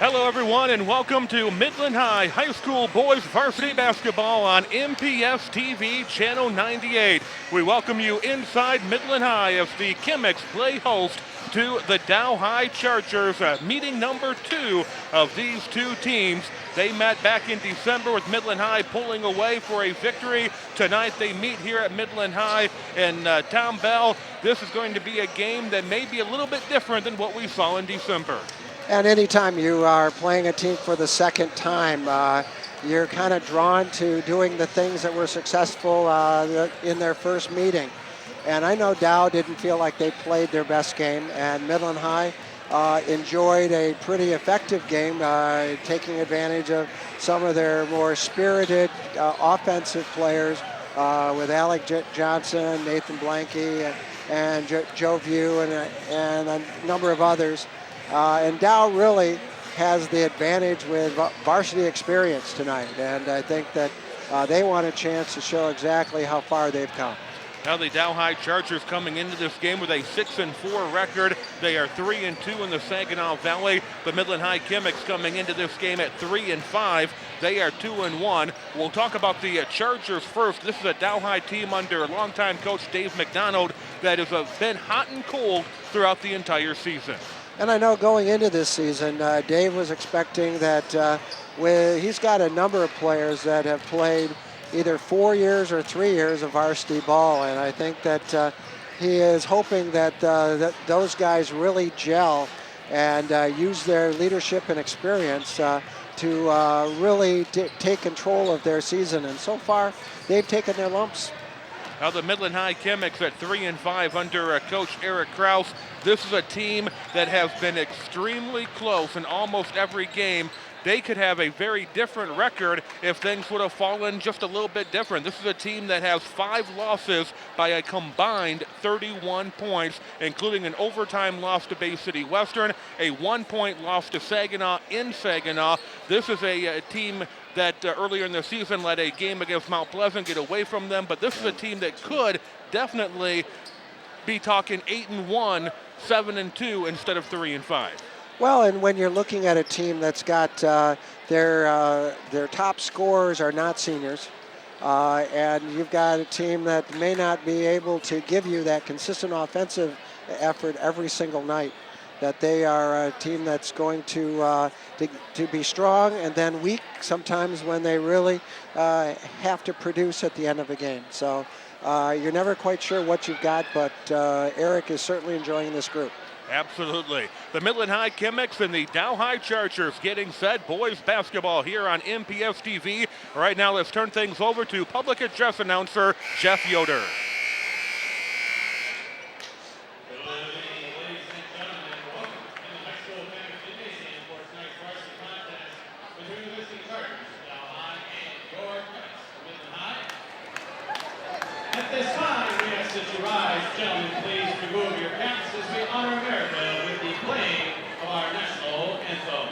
Hello, everyone, and welcome to Midland High School Boys Varsity Basketball on MCTV Channel 98. We welcome you inside Midland High as the Chemics play host to the Dow High Chargers, meeting number 2 of these two teams. They met back in December with Midland High pulling away for a victory. Tonight they meet here at Midland High in Tom Bell. This is going to be a game that may be a little bit different than what we saw in December. And anytime you are playing a team for the second time, you're kind of drawn to doing the things that were successful in their first meeting. And I know Dow didn't feel like they played their best game, and Midland High enjoyed a pretty effective game, taking advantage of some of their more spirited offensive players with Alec Johnson, Nathan Blanke, and Joe View, and a number of others. And Dow really has the advantage with varsity experience tonight, and I think that they want a chance to show exactly how far they've come. Now the Dow High Chargers coming into this game with a 6-4 record. They are 3-2 in the Saginaw Valley. The Midland High Chemics coming into this game at 3-5. They are 2-1. We'll talk about the Chargers first. This is a Dow High team under longtime coach Dave McDonald that has been hot and cold throughout the entire season. And I know going into this season, Dave was expecting that he's got a number of players that have played either 4 years or 3 years of varsity ball, and I think that he is hoping that those guys really gel and use their leadership and experience to really take control of their season. And so far, they've taken their lumps. Now the Midland High Chemics at 3-5 under Coach Eric Kraus. This is a team that has been extremely close in almost every game. They could have a very different record if things would have fallen just a little bit different. This is a team that has 5 losses by a combined 31 points, including an overtime loss to Bay City Western, a 1-point loss to Saginaw in Saginaw. This is a team that earlier in the season let a game against Mount Pleasant get away from them, but this is a team that could definitely be talking 8-1, 7-2 instead of 3-5. Well, and when you're looking at a team that's got their top scorers are not seniors, and you've got a team that may not be able to give you that consistent offensive effort every single night, that they are a team that's going to be strong and then weak sometimes when they really have to produce at the end of a game. So you're never quite sure what you've got, but Eric is certainly enjoying this group. Absolutely. The Midland High Chemics and the Dow High Chargers getting set. Boys basketball here on MPS TV. Right now, let's turn things over to public address announcer Jeff Yoder. At this time, we ask that you rise. Gentlemen, please remove your caps as we honor America with the playing of our national anthem.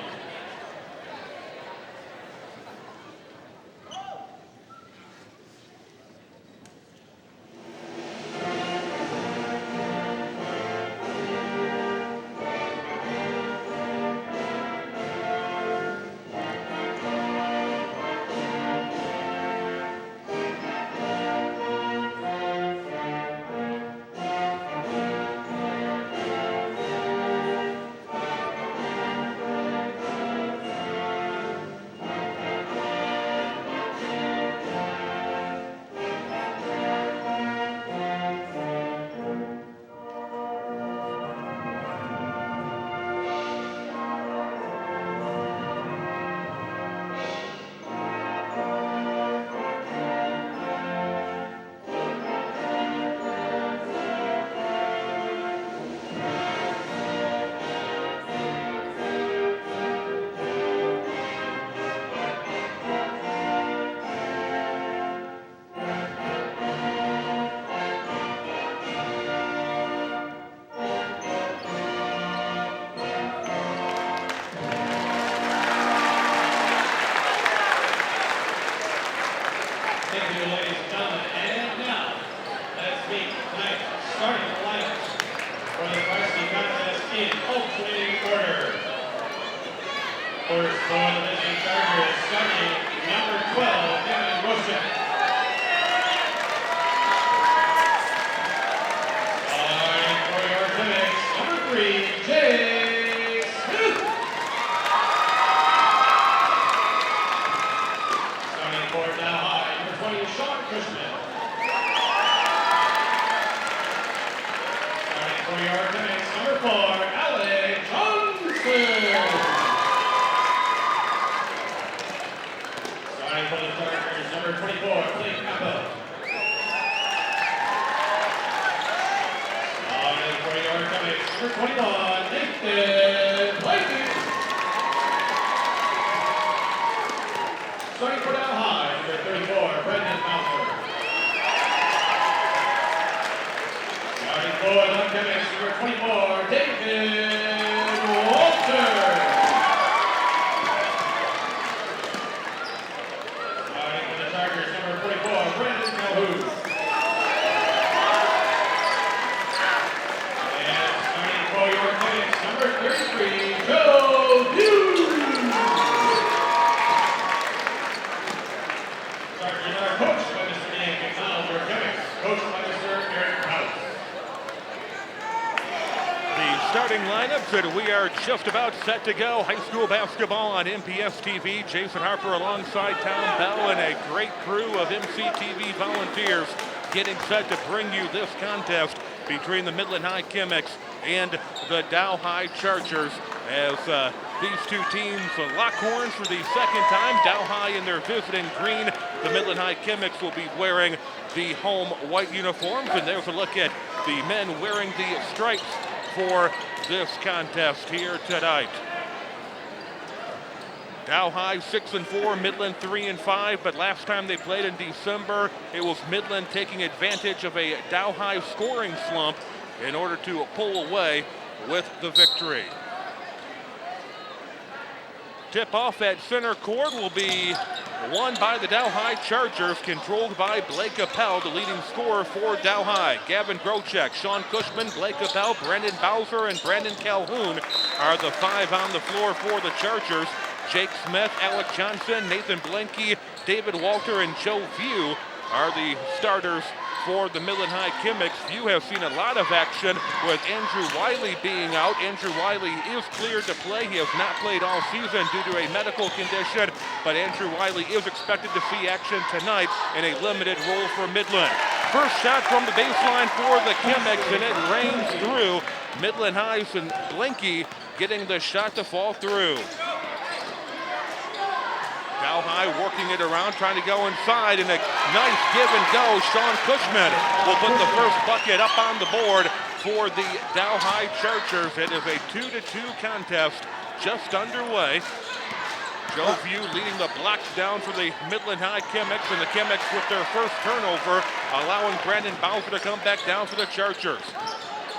Thank you, ladies and gentlemen. And now, let's meet tonight's starting lineups for the varsity contest in opening order. First for the visiting Chargers, starting number 12, Kevin Rocha. Starting for your Phoenix, number 3, Jay Smith. Starting for Dow High, number 20, Sean Cushman. Starting for your Phoenix, number 4, Alex Johnson. Starting for the Chargers, number 24, Blake Campbell. Starting for your Comics, number 21, Nathan Blakey. Starting for Dow High, number 34, Brendan Bowser. Starting for the Comics, number 24, David Walter. Number 44, Brandon Calhoun. And starting for your Phoenix, number 33, Joe Hughes. Chargers are coached by Mr. Dan McDonald, your Phoenix, coached by Mr. Eric Krause. The starting lineups, and we are just about set to go. High school basketball on MPS TV. Jason Harper alongside Tom Bell and a great crew of MCTV volunteers getting set to bring you this contest between the Midland High Chemics and the Dow High Chargers, as these two teams lock horns for the second time. Dow High in their visiting green. The Midland High Chemics will be wearing the home white uniforms, and there's a look at the men wearing the stripes for this contest here tonight. Dow High 6-4, Midland 3-5, but last time they played in December, it was Midland taking advantage of a Dow High scoring slump in order to pull away with the victory. Tip-off at center court will be won by the Dow High Chargers, controlled by Blake Appel, the leading scorer for Dow High. Gavin Grochek, Sean Cushman, Blake Appel, Brendan Bowser, and Brandon Calhoun are the 5 on the floor for the Chargers. Jake Smith, Alec Johnson, Nathan Blenke, David Walter, and Joe View are the starters for the Midland High Chemics. View have seen a lot of action with Andrew Wiley being out. Andrew Wiley is cleared to play. He has not played all season due to a medical condition, but Andrew Wiley is expected to see action tonight in a limited role for Midland. First shot from the baseline for the Chemics, and it rains through. Midland High's and Blenke getting the shot to fall through. Dow High working it around, trying to go inside, and a nice give and go. Sean Cushman will put the first bucket up on the board for the Dow High Chargers. It is a 2-2 contest just underway. Joe View leading the blocks down for the Midland High Chemics, and the Chemics with their first turnover, allowing Brandon Bowser to come back down for the Chargers.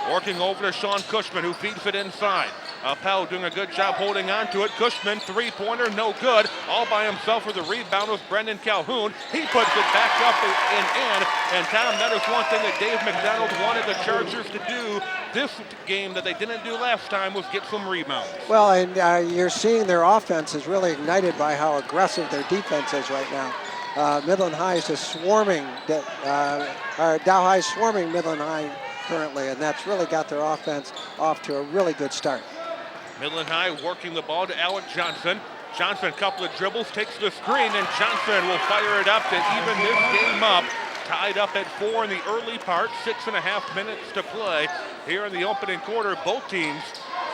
Working over to Sean Cushman, who feeds it inside. Appel doing a good job holding on to it. Cushman, three-pointer, no good. All by himself for the rebound was Brendan Calhoun. He puts it back up and in. And Tom, that is one thing that Dave McDonald wanted the Chargers to do this game that they didn't do last time, was get some rebounds. Well, and you're seeing their offense is really ignited by how aggressive their defense is right now. Midland High is just swarming, Dow High is swarming Midland High currently, and that's really got their offense off to a really good start. Midland High working the ball to Alec Johnson. Johnson, couple of dribbles, takes the screen, and Johnson will fire it up to even this game up. Tied up at 4 in the early part, 6.5 minutes to play here in the opening quarter. Both teams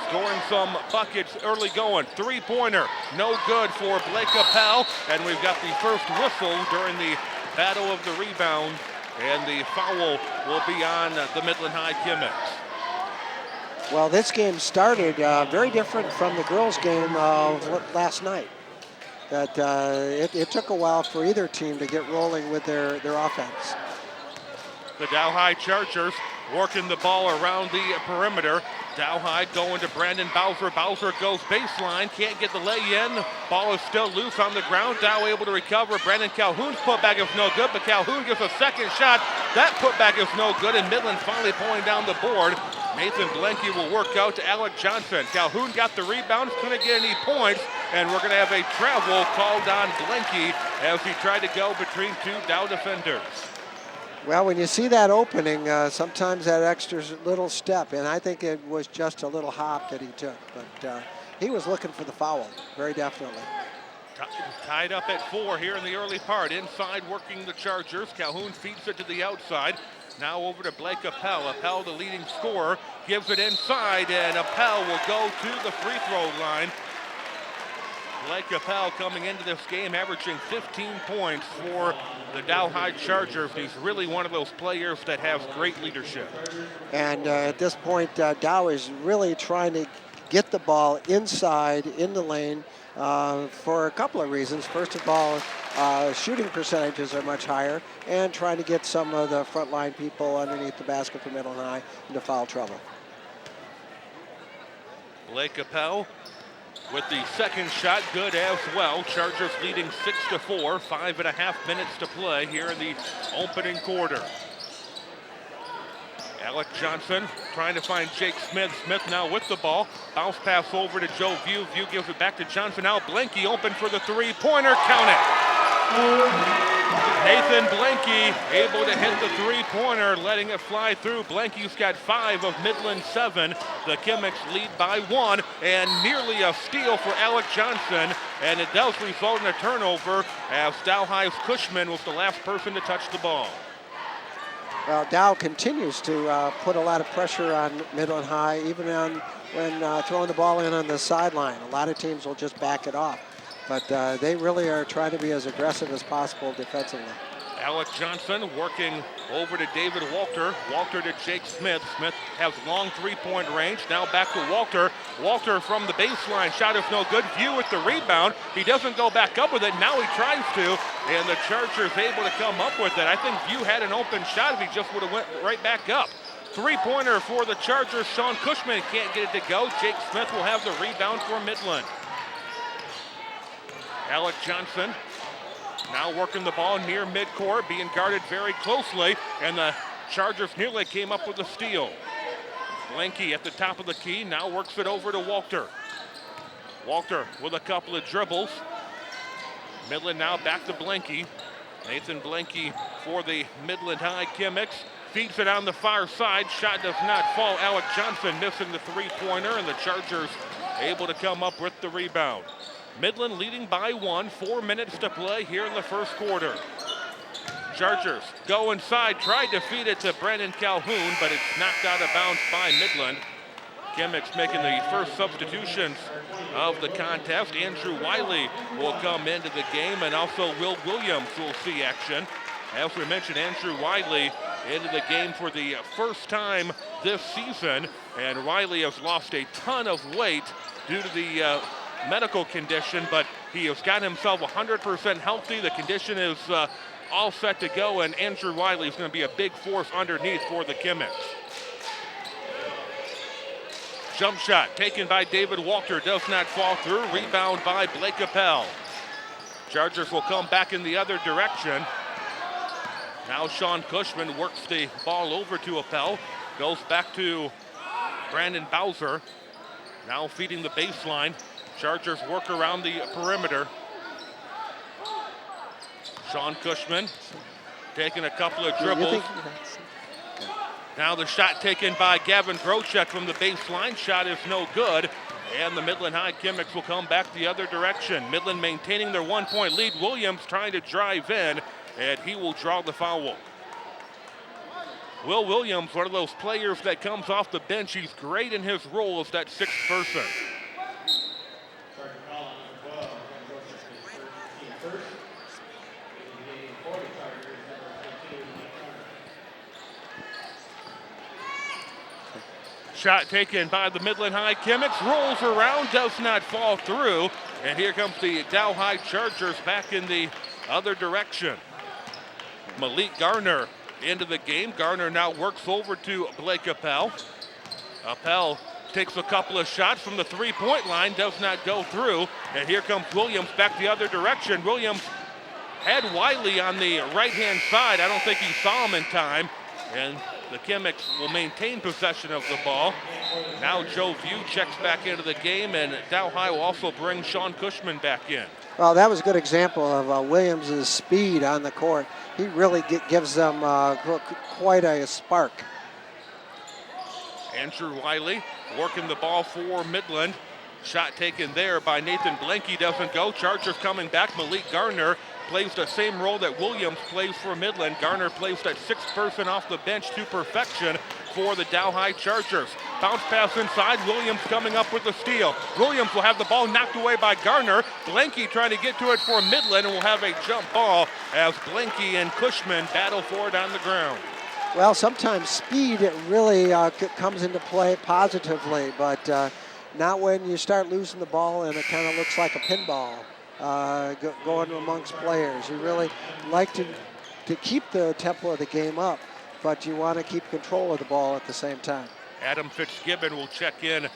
scoring some buckets early going. Three-pointer, no good for Blake Appel, and we've got the first whistle during the battle of the rebound, and the foul will be on the Midland High Chemics. Well, this game started very different from the girls' game last night. That it took a while for either team to get rolling with their offense. The Dow High Chargers working the ball around the perimeter. Dow High going to Brandon Bowser. Bowser goes baseline, can't get the lay-in. Ball is still loose on the ground. Dow able to recover. Brandon Calhoun's putback is no good, but Calhoun gets a second shot. That putback is no good, and Midland finally pulling down the board. Nathan Blenke will work out to Alec Johnson. Calhoun got the rebound, couldn't get any points, and we're going to have a travel called on Blenke as he tried to go between two Dow defenders. Well, when you see that opening, sometimes that extra little step, and I think it was just a little hop that he took, but he was looking for the foul, very definitely. Tied up at 4 here in the early part. Inside working the Chargers. Calhoun feeds it to the outside. Now over to Blake Appel. Appel, the leading scorer, gives it inside, and Appel will go to the free throw line. Blake Appel coming into this game averaging 15 points for the Dow High Chargers. He's really one of those players that has great leadership. And at this point, Dow is really trying to get the ball inside in the lane for a couple of reasons. First of all, shooting percentages are much higher, and trying to get some of the frontline people underneath the basket for Midland High into foul trouble. Blake Appel with the second shot, good as well. Chargers leading 6-4, 5.5 minutes to play here in the opening quarter. Alec Johnson trying to find Jake Smith. Smith now with the ball. Bounce pass over to Joe View. View gives it back to Johnson. Now Blenke open for the three-pointer. Count it. Nathan Blenke able to hit the three-pointer, letting it fly through. Blenke's got 5 of Midland 7. The Kimmicks lead by 1, and nearly a steal for Alec Johnson. And it does result in a turnover as Dow High's Cushman was the last person to touch the ball. Well, Dow continues to put a lot of pressure on Midland High, even when throwing the ball in on the sideline. A lot of teams will just back it off, but they really are trying to be as aggressive as possible defensively. Alec Johnson working over to David Walter. Walter to Jake Smith. Smith has long three-point range. Now back to Walter. Walter from the baseline. Shot is no good. View with the rebound. He doesn't go back up with it. Now he tries to, and the Chargers able to come up with it. I think View had an open shot if he just would have went right back up. Three-pointer for the Chargers. Sean Cushman can't get it to go. Jake Smith will have the rebound for Midland. Alec Johnson now working the ball near midcourt, being guarded very closely, and the Chargers nearly came up with a steal. Blenke at the top of the key, now works it over to Walter. Walter with a couple of dribbles. Midland now back to Blenke. Nathan Blenke for the Midland High Kimmicks. Feeds it on the far side. Shot does not fall. Alec Johnson missing the three-pointer, and the Chargers able to come up with the rebound. Midland leading by 1, 4 minutes to play here in the first quarter. Chargers go inside, tried to feed it to Brandon Calhoun, but it's knocked out of bounds by Midland. Kimmicks making the first substitutions of the contest. Andrew Wiley will come into the game, and also Will Williams will see action. As we mentioned, Andrew Wiley into the game for the first time this season, and Wiley has lost a ton of weight due to the medical condition, but he has got himself 100% healthy. The condition is all set to go, and Andrew Wiley is going to be a big force underneath for the Kimmicks. Jump shot taken by David Walter, does not fall through. Rebound by Blake Appel. Chargers will come back in the other direction. Now Sean Cushman works the ball over to Appel. Goes back to Brandon Bowser. Now feeding the baseline. Chargers work around the perimeter. Sean Cushman taking a couple of dribbles. Now the shot taken by Gavin Grochek from the baseline. Shot is no good. And the Midland High Kimmicks will come back the other direction. Midland maintaining their 1-point lead. Williams trying to drive in, and he will draw the foul. Will Williams, one of those players that comes off the bench. He's great in his role as that sixth person. Shot taken by the Midland High Kimmicks, rolls around, does not fall through. And here comes the Dow High Chargers back in the other direction. Malik Garner into the game. Garner now works over to Blake Appel. Appel takes a couple of shots from the three-point line, does not go through. And here comes Williams back the other direction. Williams had Wiley on the right-hand side. I don't think he saw him in time. And The Chemics will maintain possession of the ball. Now Joe View checks back into the game, and Dow High will also bring Sean Cushman back in. Well, that was a good example of Williams' speed on the court. He really gives them quite a spark. Andrew Wiley working the ball for Midland. Shot taken there by Nathan Blanky, doesn't go. Chargers coming back. Malik Garner plays the same role that Williams plays for Midland. Garner plays that sixth person off the bench to perfection for the Dow High Chargers. Bounce pass inside. Williams coming up with the steal. Williams will have the ball knocked away by Garner. Blanky trying to get to it for Midland, and will have a jump ball as Blanky and Cushman battle for it on the ground. Well, sometimes speed really comes into play positively, but not when you start losing the ball and it kind of looks like a pinball going amongst players. You really like to keep the tempo of the game up, but you want to keep control of the ball at the same time. Adam Fitzgibbon will check in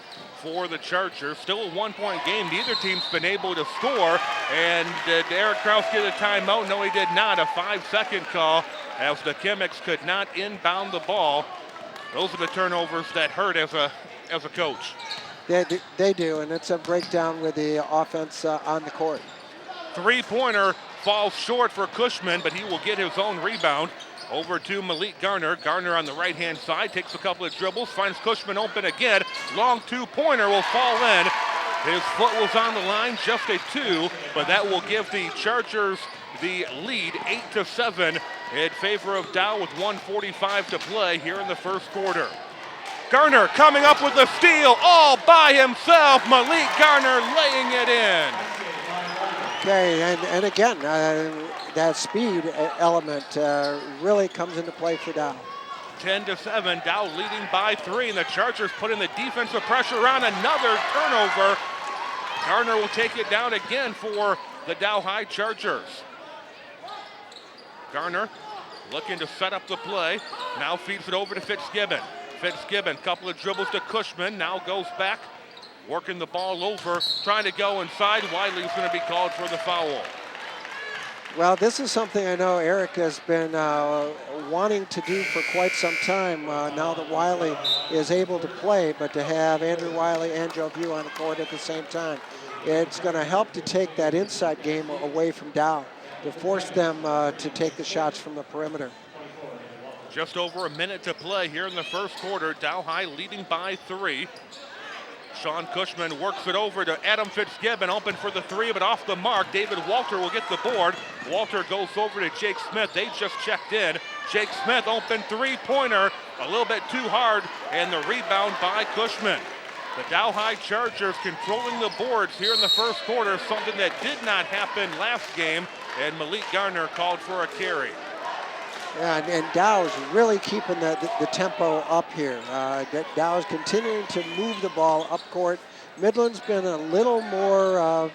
for the Chargers. Still a one-point game. Neither team's been able to score. And did Eric Kraus get a timeout? No, he did not. A 5-second call as the Chemics could not inbound the ball. Those are the turnovers that hurt as a coach. They do, and it's a breakdown with the offense on the court. Three-pointer falls short for Cushman, but he will get his own rebound. Over to Malik Garner. Garner on the right-hand side, takes a couple of dribbles, finds Cushman open again. Long two-pointer will fall in. His foot was on the line, just a 2, but that will give the Chargers the lead 8-7 in favor of Dow with 1:45 to play here in the first quarter. Garner coming up with the steal all by himself. Malik Garner laying it in. Okay, and again, that speed element really comes into play for Dow. 10-7, Dow leading by 3, and the Chargers put in the defensive pressure on another turnover. Garner will take it down again for the Dow High Chargers. Garner looking to set up the play, now feeds it over to Fitzgibbon. Fitzgibbon, couple of dribbles to Cushman, now goes back, working the ball over, trying to go inside. Wiley's going to be called for the foul. Well, this is something I know Eric has been wanting to do for quite some time now that Wiley is able to play, but to have Andrew Wiley and Joe View on the court at the same time, it's going to help to take that inside game away from Dow, to force them to take the shots from the perimeter. Just over a minute to play here in the first quarter. Dow High leading by 3. Sean Cushman works it over to Adam Fitzgibbon, open for the 3, but off the mark. David Walter will get the board. Walter goes over to Jake Smith. They just checked in. Jake Smith, open three-pointer, a little bit too hard, and the rebound by Cushman. The Dow High Chargers controlling the boards here in the first quarter, something that did not happen last game, and Malik Garner called for a carry. Yeah, and Dow is really keeping the tempo up here. Dow is continuing to move the ball up court. Midland's been a little more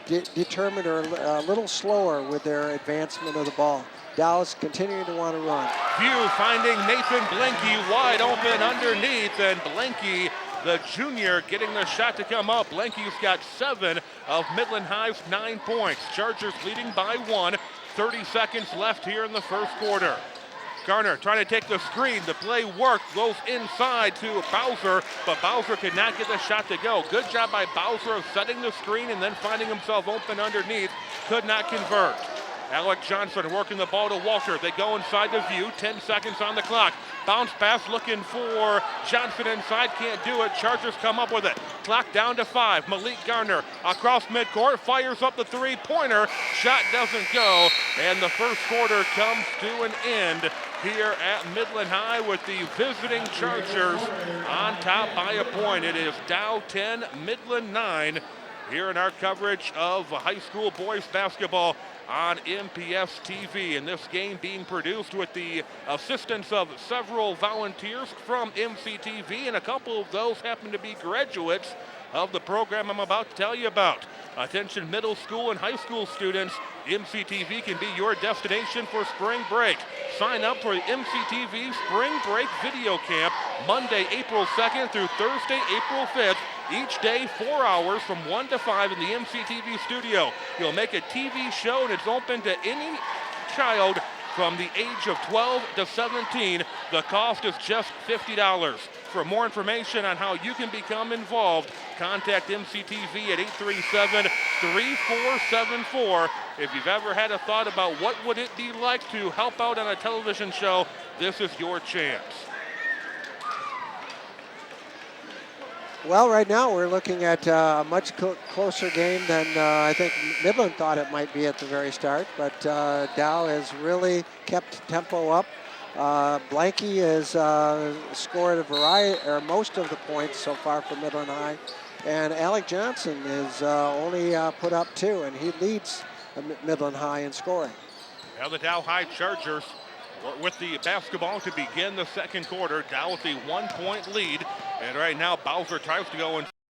determined or a little slower with their advancement of the ball. Dow is continuing to want to run. View finding Nathan Blanky wide open underneath, and Blanky, the junior, getting the shot to come up. Blanky's got 7 of Midland High's 9 points. Chargers leading by 1. 30 seconds left here in the first quarter. Garner trying to take the screen. The play worked, goes inside to Bowser, but Bowser could not get the shot to go. Good job by Bowser of setting the screen and then finding himself open underneath. Could not convert. Alec Johnson working the ball to Walter. They go inside the View. 10 seconds on the clock. Bounce pass looking for Johnson inside. Can't do it. Chargers come up with it. Clock down to 5. Malik Garner across midcourt. Fires up the three-pointer. Shot doesn't go. And the first quarter comes to an end here at Midland High with the visiting Chargers on top by a point. It is Dow 10, Midland 9 here in our coverage of high school boys basketball on MPS TV, and this game being produced with the assistance of several volunteers from MCTV, and a couple of those happen to be graduates of the program I'm about to tell you about. Attention middle school and high school students, MCTV can be your destination for spring break. Sign up for the MCTV Spring Break Video Camp Monday, April 2nd through Thursday, April 5th. Each day, 4 hours from 1 to 5 in the MCTV studio. You'll make a TV show, and it's open to any child from the age of 12 to 17. The cost is just $50. For more information on how you can become involved, contact MCTV at 837-3474. If you've ever had a thought about what would it be like to help out on a television show, this is your chance. Well, right now we're looking at a much closer game than I think Midland thought it might be at the very start, but Dow has really kept tempo up. Blanky has scored a variety, or most of the points so far for Midland High, and Alec Johnson is only put up 2, and he leads Midland High in scoring. Now the Dow High Chargers with the basketball to begin the second quarter. Dow with a 1-point lead, and right now Bowser tries to go in